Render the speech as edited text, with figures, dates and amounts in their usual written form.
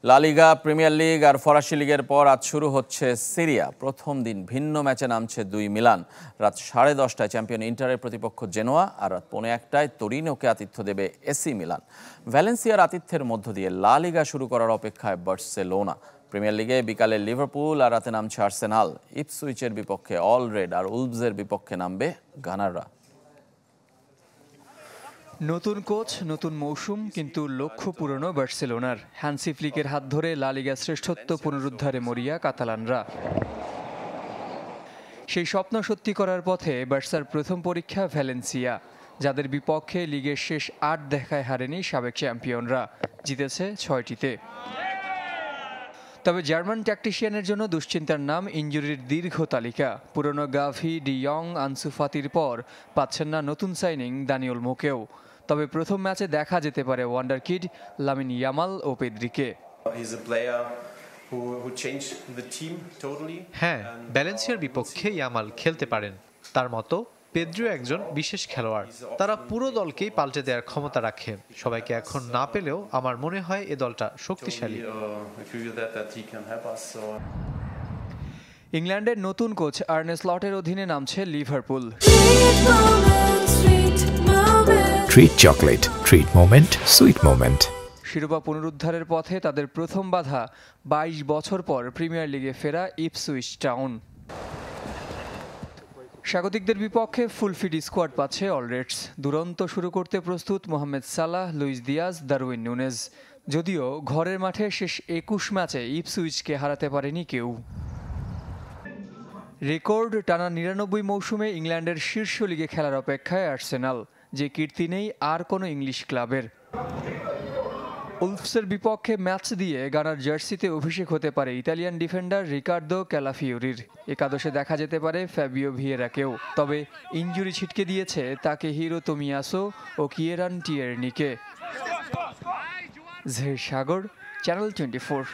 লা লিগা, premier league আর ফরাসি লিগের পর আজ শুরু হচ্ছে সিরিয়া। প্রথম দিন ভিন্ন ম্যাচে নামছে দুই মিলান। রাত 10:30টায় চ্যাম্পিয়ন ইন্টারের প্রতিপক্ষ জেনোয়া, আর রাত 1:45টায় তোরিনোকে আতিথ্য দেবে এসি মিলান। ভ্যালেন্সিয়ার আতিথ্যের মধ্য দিয়ে লা লিগা শুরু করার অপেক্ষায় বার্সেলোনা। প্রিমিয়ার লিগে বিকালে লিভারপুল আর রাতে নামছে আর্সেনাল। ইপসুইচের বিপক্ষে অল রেড আর উলভসের বিপক্ষে নামবে গানাররা। নতুন কোচ, নতুন মৌসুম, কিন্তু লক্ষ্য পুরনো বার্সেলোনার। হ্যান্সি ফ্লিকের হাত ধরে লা লিগা শ্রেষ্ঠত্ব পুনরুদ্ধারে মরিয়া কাতালানরা। সেই স্বপ্ন সত্যি করার পথে বার্সার প্রথম পরীক্ষা ভ্যালেন্সিয়া, যাদের বিপক্ষে লিগের শেষ 8 দেখায় হারেনি সাবেক চ্যাম্পিয়নরা, জিতেছে 6টিতে। তবে জার্মান ট্যাকটিশিয়ানের জন্য দুশ্চিন্তার নাম ইনজুরির দীর্ঘ তালিকা। পুরনো গাভি, ডি ইয়ং, আনসু ফাতির পর পাচ্ছেন না নতুন সাইনিং দানি ওলমোকেও। তবে প্রথম ম্যাচে দেখা যেতে পারে ওয়ান্ডার কিড লামিন ইয়ামাল ও পেদ্রিকে। হ্যাঁ, ভ্যালেন্সিয়ার বিপক্ষে ইয়ামাল খেলতে পারেন। তার মতো পেদ্রিও একজন বিশেষ খেলোয়াড়। তারা পুরো দলকেই পাল্টে দেওয়ার ক্ষমতা রাখে। সবাইকে এখন না পেলেও আমার মনে হয় এ দলটা শক্তিশালী। ইংল্যান্ডের নতুন কোচ আর্নে স্লটের অধীনে নামছে Liverpool. Treat chocolate, treat moment, sweet moment. শিরোপা পুনরুদ্ধারের পথে তাদের প্রথম বাধা 22 বছর পর প্রিমিয়ার লিগে ফেরা ইপসুইচ টাউন। স্বাগতিকদের বিপক্ষে ফুলফিড স্কোয়াড পাচ্ছে অল রেডস। দুরন্ত শুরু করতে প্রস্তুত Mohamed Salah, Luis Diaz, Darwin Nunez. যদিও ঘরের মাঠে শেষ 21 ম্যাচে ইপসুইচকে হারাতে পারেনি কেউ। রেকর্ড টানা 99 মৌসুমে ইংল্যান্ডের শীর্ষ লিগে খেলার অপেক্ষায় আর্সেনাল, যে কীর্তি নেই আর কোনো ইংলিশ ক্লাবের। উলভসের বিপক্ষে ম্যাচ দিয়ে গানার জার্সিতে অভিষেক হতে পারে ইতালিয়ান ডিফেন্ডার রিকার্দো ক্যালাফিওরির। একাদশে দেখা যেতে পারে ফ্যাবিও ভিয়েরাকেও। তবে ইনজুরি ছিটকে দিয়েছে তাকে হিরো তোমিয়াসো ও কিয়েরান টিয়েরনিকে। জহির সাগর, চ্যানেল 24।